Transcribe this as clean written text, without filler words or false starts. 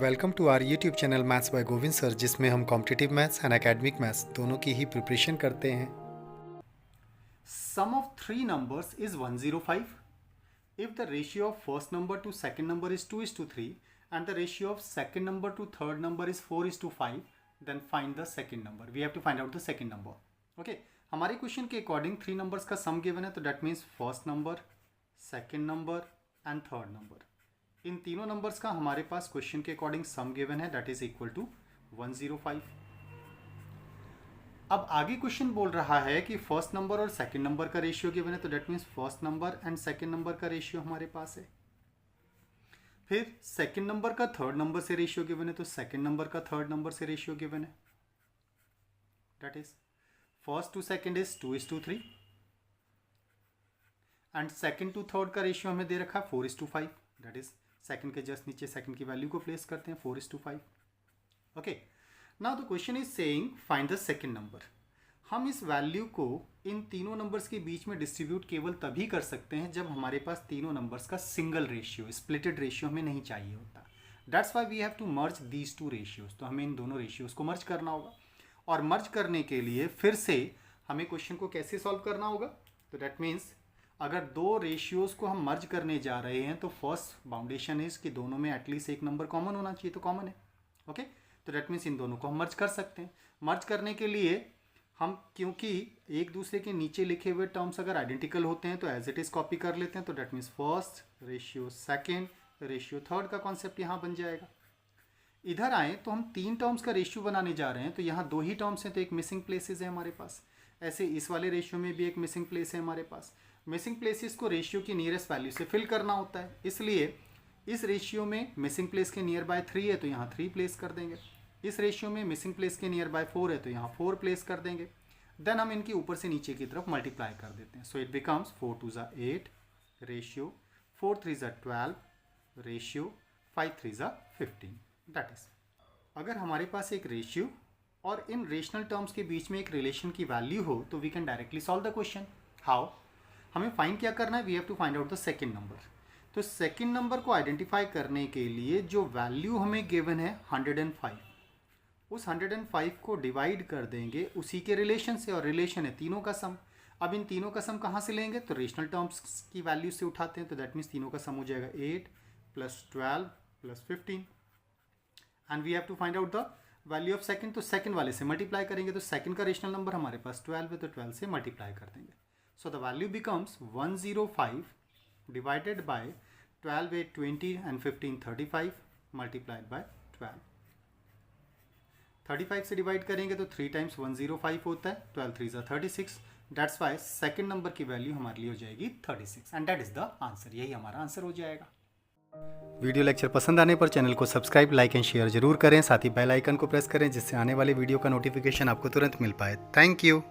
Welcome to our YouTube channel maths by Govind sir, जिसमें हम competitive maths and academic maths दोनों की ही preparation करते हैं। Sum of three numbers is 105. If the ratio of first number to second number is 2:3 and the ratio of second number to third number is 4:5, then find the second number. We have to find out the second number. Okay, हमारे question के according three numbers का sum given है, तो that means first number, second number and third number. इन तीनों numbers का हमारे पास क्वेश्चन के अकॉर्डिंग सम गिवन है, दैट इज इक्वल टू 105। अब आगे क्वेश्चन बोल रहा है कि फर्स्ट नंबर और सेकंड नंबर का रेशियो गिवन है, तो that means first number and second number का रेशियो हमारे पास है। फिर सेकंड नंबर का थर्ड नंबर से रेशियो गिवन है, तो सेकंड नंबर का थर्ड नंबर से रेशियो गिवन है, that is first to second is 2:3 and second to third का रेशियो हमें दे रखा है 4:5, दैट इज सेकंड के जस्ट नीचे सेकंड की वैल्यू को प्लेस करते हैं 4:5। Okay, now the question is saying find the second number. हम इस वैल्यू को इन तीनों नंबर्स के बीच में डिस्ट्रीब्यूट केवल तभी कर सकते हैं जब हमारे पास तीनों नंबर्स का सिंगल रेशियो, स्प्लिटेड रेशियो हमें नहीं चाहिए होता। That's why we have to merge these two ratios. तो हमें इन दोनों रेशियोज को मर्ज करना होगा, और मर्ज करने के लिए फिर से हमें क्वेश्चन को कैसे सॉल्व करना होगा। तो दैट मीन्स अगर दो रेशियोज को हम मर्ज करने जा रहे हैं, तो फर्स्ट बाउंडेशन इज कि दोनों में एटलीस्ट एक नंबर कॉमन होना चाहिए, तो कॉमन है। ओके, तो डेट मीन्स इन दोनों को हम मर्ज कर सकते हैं। मर्ज करने के लिए हम, क्योंकि एक दूसरे के नीचे लिखे हुए टर्म्स अगर आइडेंटिकल होते हैं, तो एज इट इज़ कॉपी कर लेते हैं। तो that means first ratio second ratio third का कॉन्सेप्ट यहाँ बन जाएगा। इधर आए तो हम तीन टर्म्स का रेशियो बनाने जा रहे हैं, तो यहाँ दो ही टर्म्स हैं, तो एक मिसिंग प्लेसेस है हमारे पास। ऐसे इस वाले रेशियो में भी एक मिसिंग प्लेस है हमारे पास। मिसिंग प्लेसेस को रेशियो की नियरेस्ट वैल्यू से फिल करना होता है, इसलिए इस रेशियो में मिसिंग प्लेस के नियर बाय 3 है, तो यहाँ 3 प्लेस कर देंगे। इस रेशियो में मिसिंग प्लेस के नियर बाय 4 है, तो यहाँ 4 प्लेस कर देंगे। देन हम इनकी ऊपर से नीचे की तरफ मल्टीप्लाई कर देते हैं। सो इट बिकम्स 4 2 ज़ा 8 रेशियो 4 3 ज़ा 12 रेशियो 5 3 ज़ा 15। दैट इज, अगर हमारे पास एक रेशियो और इन रेशनल टर्म्स के बीच में एक रिलेशन की वैल्यू हो, तो we can directly solve the question. How? हमें फाइंड क्या करना है, we have to find out the second number. तो सेकेंड नंबर को आइडेंटिफाई करने के लिए जो वैल्यू हमें गिवन है 105, उस 105 को डिवाइड कर देंगे उसी के रिलेशन से, और रिलेशन है तीनों का सम। अब इन तीनों का सम कहाँ से लेंगे, तो रेशनल टर्म्स की वैल्यू से उठाते हैं। तो दैट मीन्स तीनों का सम हो जाएगा 8 + 12 + 15 and we have to find out the value of second. तो सेकंड वाले से मल्टीप्लाई करेंगे, तो सेकंड का रेशनल नंबर हमारे पास 12 है, तो 12 से मल्टीप्लाई कर देंगे। So the value becomes 105 divided by 12 8 20 and 15 35 multiplied by 12। 35 से डिवाइड करेंगे तो 3 टाइम्स 105 होता है, 12 3 ज़ा 36। दैट्स वाई सेकेंड नंबर की वैल्यू हमारे लिए हो जाएगी 36 and that is the answer. यही हमारा आंसर हो जाएगा। वीडियो लेक्चर पसंद आने पर चैनल को सब्सक्राइब, लाइक एंड शेयर जरूर करें। साथ ही बेल आइकन को प्रेस करें, जिससे आने वाले वीडियो का नोटिफिकेशन आपको तुरंत मिल पाए। Thank you.